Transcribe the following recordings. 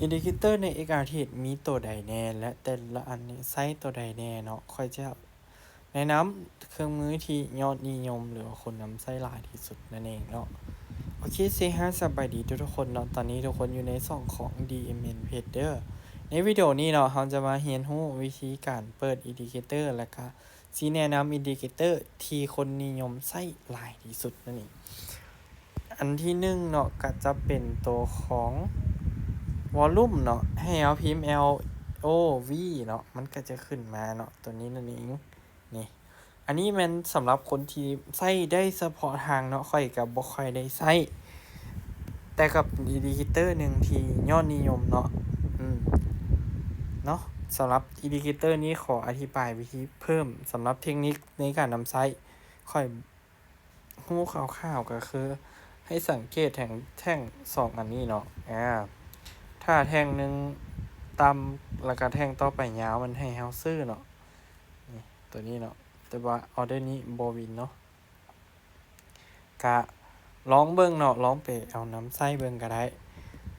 อินดิเคเตอร์ใน XR Trade มีตัวใดแน่และแต่ละอันนี้ใช้ตัวใดแน่เนาะค่อยจะแนะนำเครื่องมือที่ยอดนิยมหรือว่าคนนำใช้หลายที่สุดนั่นเองเนาะโอเคเซฮะสบายดีทุกคนเนาะตอนนี้ทุกคนอยู่ในช่องของ DMN Trader ในวิดีโอนี้เนาะเราจะมาเรียนรู้วิธีการเปิดอินดิเคเตอร์และก็ชี้แนะนำอินดิเคเตอร์ที่คนนิยมใช้หลายที่สุดนั่นเองอันที่หนึ่งเนาะก็จะเป็นตัวของวอลลุ่มเนาะให้เอาพิมพ์ LOV เนาะมันก็จะขึ้นมาเนาะตัวนี้นั่นเองนี่อันนี้มันสำหรับคนที่ใช้ได้เฉพาะทางเนาะค่อยกับบ่ค่อยได้ใช้แต่กับอินดิเคเตอร์หนึ่งที่ยอดนิยมเนาะเนาะสำหรับอินดิเคเตอร์นี้ขออธิบายวิธีเพิ่มสำหรับเทคนิคในการนำใช้ค่อยรู้คร่าวๆก็คือให้สังเกตแท่ง2อันนี้เนาะถ้าแท่งหนึ่งต่ำแล้วก็แท่งต่อไปยาวมันให้เฮาซื้อเนาะนี่ตัวนี้เนาะแต่ว่าออเดอร์นี้บ่วินเนาะก็ลองเบิ่งเนาะลองไปเอาน้ำใส่เบิ่งก็ได้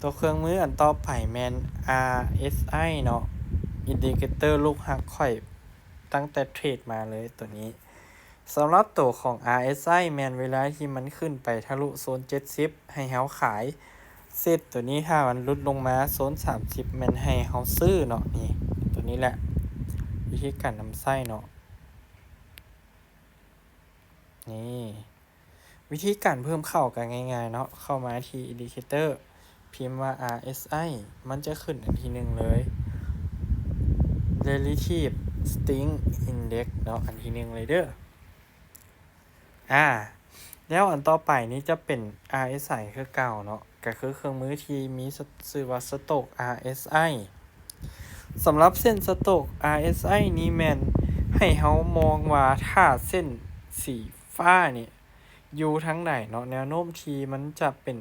ตัวเครื่องมืออันต่อไปแม่น RSI เนาะอินดิเคเตอร์ลูกหักค่อยตั้งแต่เทรดมาเลยตัวนี้สำหรับตัวของ RSI แม่นเวลาที่มันขึ้นไปทะลุโซน70ให้เฮาขายเซตตัวนี้ถ้ามันลดลงมาโซน30มันให้เฮาซื้อเนาะนี่ตัวนี้แหละวิธีการนำไส้เนาะนี่วิธีการเพิ่มเข้ากันง่ายๆเนาะเข้ามาที่ Indicator พิมพ์ว่า RSI มันจะขึ้นอันที่หนึ่งเลย Relative Strength Index เนาะอันที่หนึ่งเลยเด้อแล้วอันต่อไปนี้จะเป็น RSI คือเก่าเนาะก็คือเครื่องมือที่มีชื่อว่า Stochastic RSI สำหรับเส้น Stochastic RSI นี้แม่นให้เฮามองว่าถ้าเส้นสีฟ้านี่อยู่ทางไหนเนาะแนวโน้มที่มันจะเป็น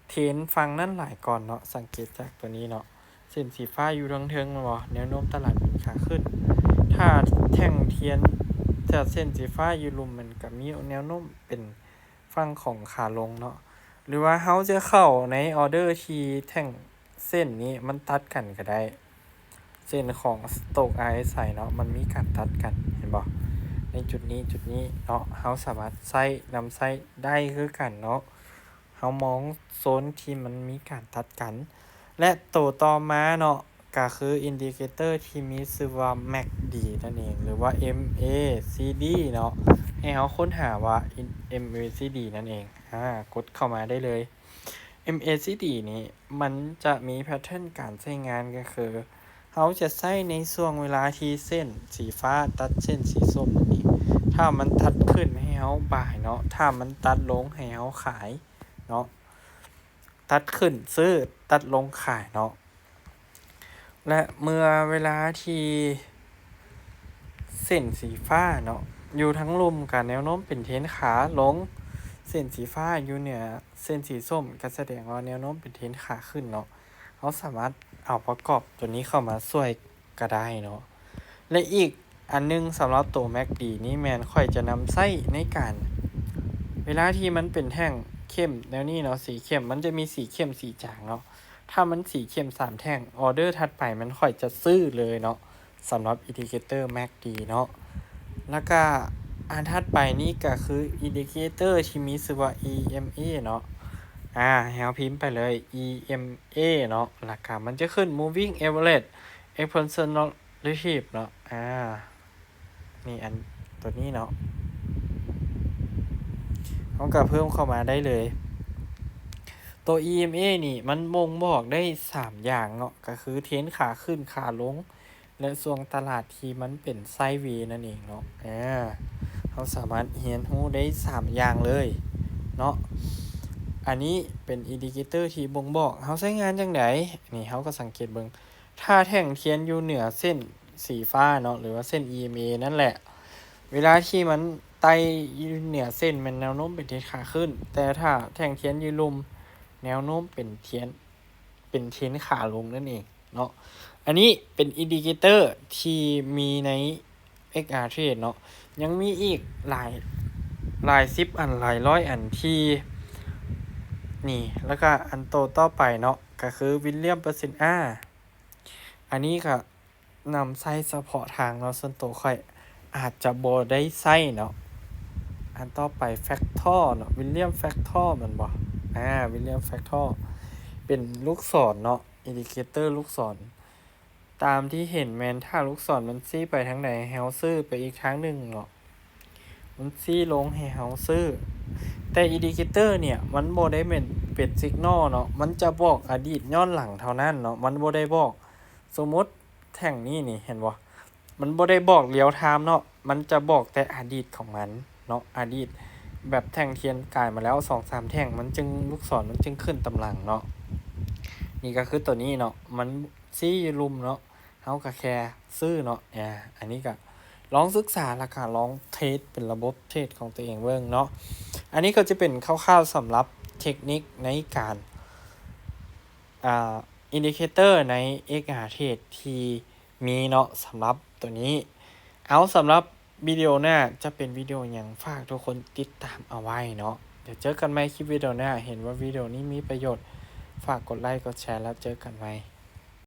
เทรนฝั่งนั้นหลายก่อนเนาะสังเกตจากตัวนี้เนาะเส้นสีฟ้าอยู่ทางเทิงบ่แนวโน้มตลาดเป็นขาขึ้นถ้าแท่งเทียนถ้าเส้นสีฟ้าอยู่ลุ่มมันก็มีแนวโน้มเป็นฝั่งของขาลงเนาะหรือว่าเฮาจะเข้าในออเดอร์ที่แท่งเส้นนี้มันตัดกันก็ได้เส้นของ Stochastic RSI เนาะมันมีการตัดกันเห็นบ่ในจุดนี้เนาะเฮาสามารถนำใช้ได้คือกันเนาะเฮามองโซนที่มันมีการตัดกันและตัวต่อมาเนาะก็คืออินดิเคเตอร์ที่มีชื่อว่า MACD นั่นเองหรือว่า MACD เนาะให้เฮาค้นหาว่า MACD นั่นเองกดเข้ามาได้เลย MACD นี้มันจะมีแพทเทิร์นการใช้งานก็คือเฮาจะใช้ในช่วงเวลาที่เส้นสีฟ้าตัดเส้นสีส้มนี่ถ้ามันตัดขึ้นให้เฮาบายเนาะถ้ามันตัดลงให้เฮาขายเนาะตัดขึ้นซื้อตัดลงขายเนาะและเมื่อเวลาที่เส้นสีฟ้าเนาะอยู่ทั้งลุ่มกับแนวโน้มเป็นเทรนขาลงเส้นสีฟ้าอยู่เหนือเส้นสีส้มก็แสดงว่าแนวโน้มเป็นเทรนขาขึ้นเนาะเราสามารถเอาประกอบตัวนี้เข้ามาช่วยก็ได้เนาะและอีกอันนึงสำหรับตัว MACD นี้แมนค่อยจะนำใช้ในการเวลาที่มันเป็นแท่งเข้มแล้วนี่เนาะสีเข้มมันจะมีสีเข้มสีจางเนาะถ้ามันสีเข้ม3แท่งออเดอร์ถัดไปมันค่อยจะซื้อเลยเนาะสำหรับอินดิเคเตอร์ MACD เนาะแล้วก็อันถัดไปนี้ก็คืออินดิเคเตอร์ที่มีชื่อว่า EMA เนาะให้เราพิมพ์ไปเลย EMA เนาะแล้วก็มันจะขึ้น Moving Average Exponential Relative เนาะนี่อันตัวนี้เนาะเราก็เพิ่มเข้ามาได้เลยตัว EMA นี่มันบ่งบอกได้3อย่างเนาะก็คือเทรนขาขึ้นขาลงและส่วงตลาดที่มันเป็นไซด์เวย์นั่นเองเนาะเราสามารถเรียนรู้ได้3อย่างเลยเนาะอันนี้เป็นอินดิเคเตอร์ที่บ่งบอกเราใช้งานจังได๋นี่เราก็สังเกตเบิ่งถ้าแท่งเทียนอยู่เหนือเส้นสีฟ้าเนาะหรือว่าเส้น EMA นั่นแหละเวลาที่มันไต่อยู่เหนือเส้นมันแนวโน้มเป็นเทรนขาขึ้นแต่ถ้าแท่งเทียนอยู่ลุ่มแนวโน้มเป็นเทรนขาลงนั่นเองเนาะอันนี้เป็นอินดิเคเตอร์ที่มีใน XR Trade เนาะยังมีอีกหลาย10อันหลายร้อยอันที่ นี่แล้วก็อันโตต่อไปเนาะก็คือวิลเลียมเปอร์เซนต์อันนี้ก็นำใส่เฉพาะทางเนาะส่วนตัวค่อยอาจจะบ่ได้ใส่เนาะอันต่อไปแฟกทอร์เนาะวิลเลียมแฟกทอร์มันบ่วิลเลียมแฟกทอร์เป็นลูกศรเนาะอินดิเคเตอร์ลูกศรตามที่เห็นแมนถ้าลูกศรมันซี้ไปทางไหนเฮาซื้อไปอีกทางหนึ่งเนาะมันซี้ลงให้เฮาซื้อแต่อินดิเคเตอร์เนี่ยมันบ่ได้เป็นสัญญาณเนาะมันจะบอกอดีตย้อนหลังเท่านั้นเนาะมันบ่ได้บอกสมมติแท่งนี้นี่เห็นบ่มันบ่ได้บอกเรียลไทม์เนาะมันจะบอกแต่อดีตของมันเนาะอดีตแบบแท่งเทียนกายมาแล้ว 2-3 แท่งมันจึงลูกศรมันจึงขึ้นตำลังเนาะนี่ก็คือตัวนี้เนาะมันซี่ลุมเนาะเฮาก็แค่ซื้อเนาะอันนี้ก็ลองศึกษาแล้วก็ลองเทสเป็นระบบเทสของตัวเองเบิ่งเนาะอันนี้ก็จะเป็นคร่าวๆสำหรับเทคนิคในการอินดิเคเตอร์ใน XR Trade ที่มีเนาะสำหรับตัวนี้เอาสำหรับวิดีโอหน้าจะเป็นวิดีโออย่างฝากทุกคนติดตามเอาไว้เนาะเดี๋ยวเจอกันใหม่คลิปวิดีโอหน้าเห็นว่าวิดีโอนี้มีประโยชน์ฝากกดไลค์กดแชร์แล้วเจอกันใหม่